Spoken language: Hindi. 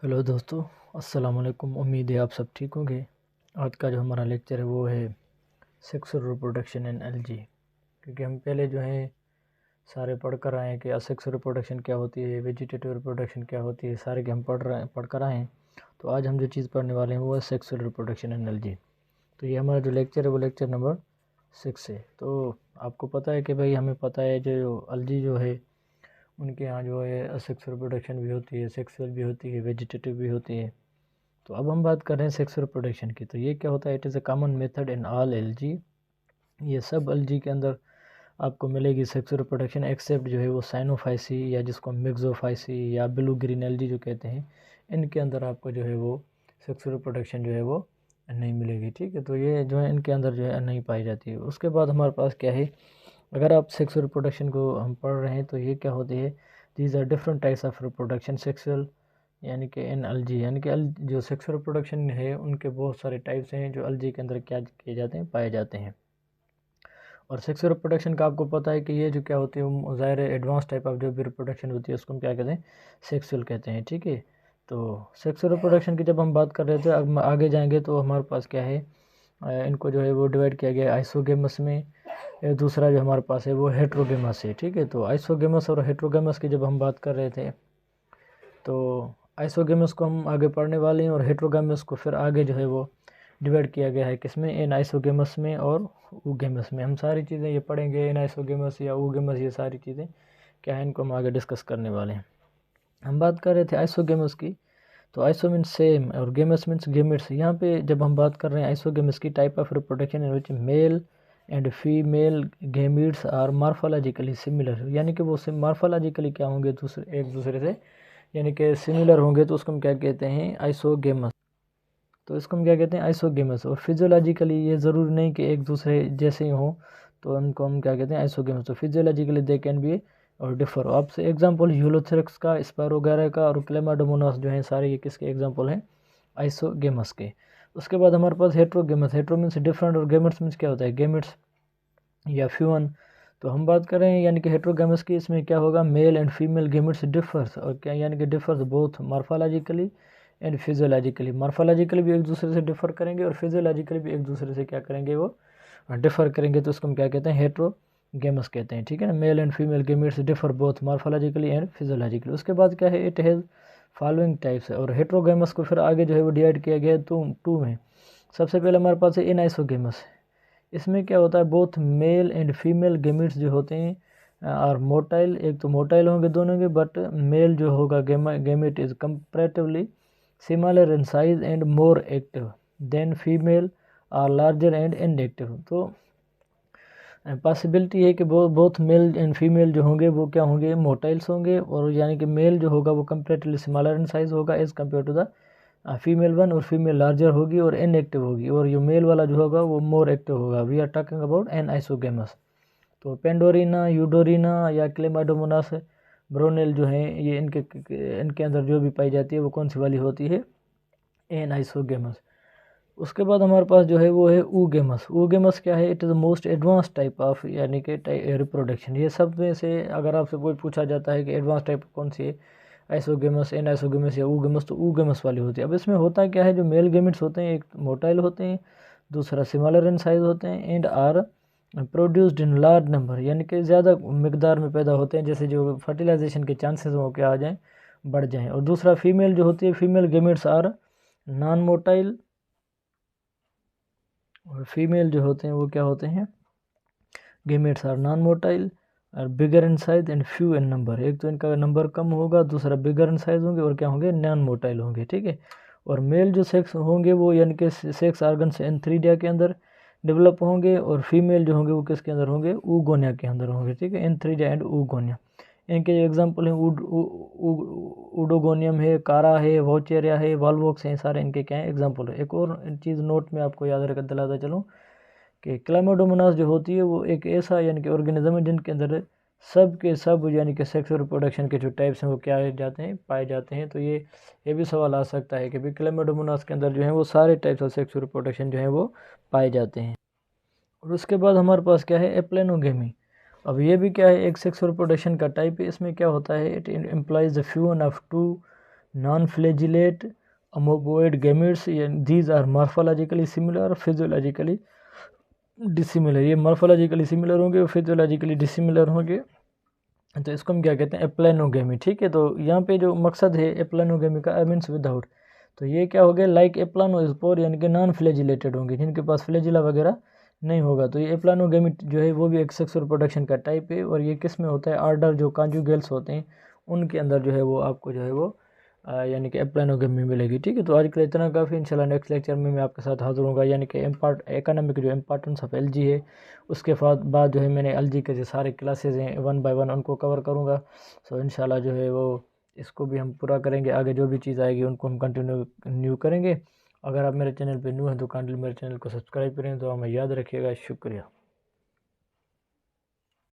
हेलो दोस्तों, अस्सलाम वालेकुम। उम्मीद है आप सब ठीक होंगे। आज का जो हमारा लेक्चर है वो है सेक्सुअल रिप्रोडक्शन इन एलजी। क्योंकि हम पहले जो है सारे पढ़ कर आए हैं कि असेक्सुअल रिप्रोडक्शन क्या होती है, वेजिटेटिव रिप्रोडक्शन क्या होती है, सारे के हम पढ़ कर आए हैं। तो आज हम जो चीज़ पढ़ने वाले हैं वो है सेक्सुअल रिप्रोडक्शन इन एलजी। तो ये हमारा जो लेक्चर है वो लेक्चर नंबर 6 है। तो आपको पता है कि भाई हमें पता है जो एलजी जो है उनके यहाँ जो है असेक्सुअल रिप्रोडक्शन भी होती है, सेक्सुअल भी होती है, वेजिटेटिव भी होती है। तो अब हम बात कर रहे हैं सेक्सुअल रिप्रोडक्शन की। तो ये क्या होता है, it is a common method in all LG. ये सब एलजी के अंदर आपको मिलेगी सेक्सुअल रिप्रोडक्शन, एक्सेप्ट जो है वो साइनोफाइसी या जिसको मिक्सोफाइसी या ब्लू ग्रीन एलजी जो कहते हैं, इनके अंदर आपको जो है वो सेक्सुअल रिप्रोडक्शन जो है वो नहीं मिलेगी। ठीक है, तो ये जो है इनके अंदर जो है नहीं पाई जाती है। उसके बाद हमारे पास क्या है, अगर आप सेक्सुअल रिप्रोडक्शन को हम पढ़ रहे हैं तो ये क्या होती है, these are different types of reproduction sexual, यानी कि इन एलजी, यानी कि जो सेक्सुअल रिप्रोडक्शन है उनके बहुत सारे टाइप्स हैं जो एलजी के अंदर क्या किए जाते हैं, पाए जाते हैं। और सेक्सुअल रिप्रोडक्शन का आपको पता है कि ये जो क्या होती है, ज़ाहिर एडवांस टाइप ऑफ जो भी रिप्रोडक्शन होती है उसको हम क्या कहते हैं, सेक्सुअल कहते हैं। ठीक है, तो सेक्सुअल रिप्रोडक्शन की जब हम बात कर रहे थे, अब आगे जाएंगे तो हमारे पास क्या है, इनको जो है वो डिवाइड किया गया है आइसोगेमस में। दूसरा जो हमारे पास है वो हेट्रोगेमस है। ठीक है, तो आइसोगेमस और हेट्रोगेमस की जब हम बात कर रहे थे तो आइसोगेमस को हम आगे पढ़ने वाले हैं और हेट्रोगेमस को फिर आगे जो है वो डिवाइड किया गया है किसमें, इन आइसोगेमस में और ऊगेमस में। हम सारी चीज़ें ये पढ़ेंगे, इन आइसोगेमस या ऊगेमस, ये सारी चीज़ें क्या है इनको हम आगे डिस्कस करने वाले हैं। हम बात कर रहे थे आइसोगेमस की। तो आइसो मीन्स सेम और गेमस मीन्स गेमिट्स। यहाँ पे जब हम बात कर रहे हैं आइसोगेमस की, type of reproduction in which male and female gametes are morphologically similar, यानी कि वो मार्फोलॉजिकली क्या होंगे, दूसरे एक दूसरे से यानी कि सिमिलर होंगे, तो उसको हम क्या कहते हैं, आइसोगेमस। तो इसको हम क्या कहते हैं, आइसोगेमस। और फिजियोलॉजिकली ये ज़रूरी नहीं कि एक दूसरे जैसे ही हों, तो उनको हम क्या कहते हैं, आइसोगेमस। तो फिजियोलॉजिकली दे कैन बी और डिफर। आपसे एग्जांपल यूलोथेरिक्स का, स्पायरोगैरा का और क्लेमाडोमोनास जो है सारे ये किसके एग्जांपल हैं, आइसोगेमस के। उसके बाद हमारे पास हेट्रोगेमस। हेट्रो मीन्स डिफरेंट और गेमेट्स मीन्स क्या होता है, गेमेट्स या फ्यूअन। तो हम बात कर रहे हैं यानी कि हेट्रोगेमस की, इसमें क्या होगा, mail and female gametes differs, और क्या यानी कि differs both morphologically and physiologically. Morphologically भी एक दूसरे से डिफर करेंगे और फिजियोलॉजिकली भी एक दूसरे से क्या करेंगे, वो डिफर करेंगे। तो उसको हम क्या कहते हैं, हेट्रोगेमस कहते हैं। ठीक है ना, mail and female gametes differ both morphologically and physiologically. उसके बाद क्या है, इट हैज़ फॉलोइंग टाइप्स है। और हेट्रोगेमस को फिर आगे जो है वो डिवाइड किया गया है टू में। सबसे पहले हमारे पास है इनआइसोगेमस। इसमें क्या होता है, both male and female gametes जो होते हैं और मोटाइल, एक तो मोटाइल होंगे दोनों के, बट मेल जो होगा gamete is comparatively similar in size and more active than female are larger and inactive. तो पॉसिबिलिटी है कि बोथ मेल एंड फीमेल जो होंगे वो क्या होंगे, मोटाइल्स होंगे, और यानी कि मेल जो होगा वो कंपैरेटिवली स्मॉलर इन साइज होगा as compare to the female one, और फीमेल लार्जर होगी और इनएक्टिव होगी, और जो मेल वाला जो होगा वो मोर एक्टिव होगा। We are talking about anisogamous. तो पेंडोरिना, यूडोरिना या क्लेमाडोमोनास ब्रोनेल जो है, ये इनके अंदर जो भी पाई जाती है वो कौन सी वाली होती है, एन आइसोगेमस। उसके बाद हमारे पास जो है वो है ऊगेमस। ऊगेमस क्या है, it is the most advance type of यानी कि रिप्रोडक्शन। ये सब में से अगर आपसे कोई पूछा जाता है कि एडवांस टाइप कौन सी है, आइसोगेमस, एन आइसोगेमस या ऊगेमस, तो ऊगेमस वाली होती है। अब इसमें होता क्या है, जो मेल गेमिट्स होते हैं, एक मोटाइल होते हैं, दूसरा सिमिलर इन साइज होते हैं, and are produced in large number, यानी कि ज़्यादा मकदार में पैदा होते हैं, जैसे जो फर्टिलाइजेशन के चांसेस हो के आ जाएँ, बढ़ जाएँ। और दूसरा फीमेल जो होती है, female gametes are non motile, और फीमेल जो होते हैं वो क्या होते हैं, गेमेट्स आर नॉन मोटाइल और bigger in size and few in number. एक तो इनका नंबर कम होगा, दूसरा बिगर इन साइज होंगे और क्या होंगे, नॉन मोटाइल होंगे। ठीक है, और मेल जो सेक्स होंगे वो यानी कि सेक्स आर्गन्स एंथ्रीडिया के अंदर डेवलप होंगे, और फीमेल जो होंगे वो किसके अंदर होंगे, ऊगोनिया के अंदर होंगे। ठीक है, एंथ्रीडिया एंड ऊगोनिया। इनके जो एग्जाम्पल हैं, उडोगोनियम है, कारा है, वोचेरिया है, वाल्वोक्स हैं, सारे इनके क्या है, एग्जाम्पल है। एक और चीज़ नोट में आपको याद रख दिलाता चलूँ कि क्लाइमाडोमोनास जो होती है वो एक ऐसा यानी कि ऑर्गेनिज्म है जिनके अंदर सब के सब यानी कि सेक्सुअल रिप्रोडक्शन के जो टाइप्स हैं वो क्या जाते हैं, पाए जाते हैं। तो ये भी सवाल आ सकता है कि भाई क्लाइमाडोमोनास के अंदर जो है वो सारे टाइप्स ऑफ सेक्सुअल रिप्रोडक्शन जो है वो पाए जाते हैं। और उसके बाद हमारे पास क्या है, एप्लेनोगेमी। अब ये भी क्या है, एक सेक्सुअल रिप्रोडक्शन का टाइप है। इसमें क्या होता है, it implies the fusion of two non flagellate amoeboid gametes, these are morphologically similar, physiologically dissimilar. ये मॉर्फोलॉजिकली सिमिलर होंगे और फिजियोलॉजिकली डिसिमिलर होंगे। तो इसको हम क्या कहते हैं, एप्लानोगेमी। ठीक है, तो यहाँ पे जो मकसद है एप्लानोगेमी का, मीन्स विदाउट, तो ये क्या हो गया, लाइक एप्लानोस्पोर यानी कि नॉन फ्लैजिलेटेड होंगे, जिनके पास फ्लैजिला वगैरह नहीं होगा। तो ये एप्लानोगेमी जो है वो भी एक सेक्सुअल रिप्रोडक्शन का टाइप है, और ये किस में होता है, आर्डर जो कॉन्जुगेल्स होते हैं उनके अंदर जो है वो आपको जो है वो यानी कि एप्लानोगेमी मिलेगी। ठीक है, तो आज के लिए इतना काफ़ी। इंशाल्लाह नेक्स्ट लेक्चर में मैं आपके साथ हाजिर होऊंगा, यानी कि इकोनॉमिक जो इम्पोर्टेंस ऑफ एलजी है, उसके बाद जो है मैंने एलजी के जो सारे क्लासेज हैं 1 बाय 1 उनको कवर करूँगा। सो इंशाल्लाह जो है वो इसको भी हम पूरा करेंगे, आगे जो भी चीज़ आएगी उनको हम कंटिन्यू करेंगे। अगर आप मेरे चैनल पर न्यू हैं तो काइंडली मेरे चैनल को सब्सक्राइब करें, तो हमें याद रखिएगा। शुक्रिया।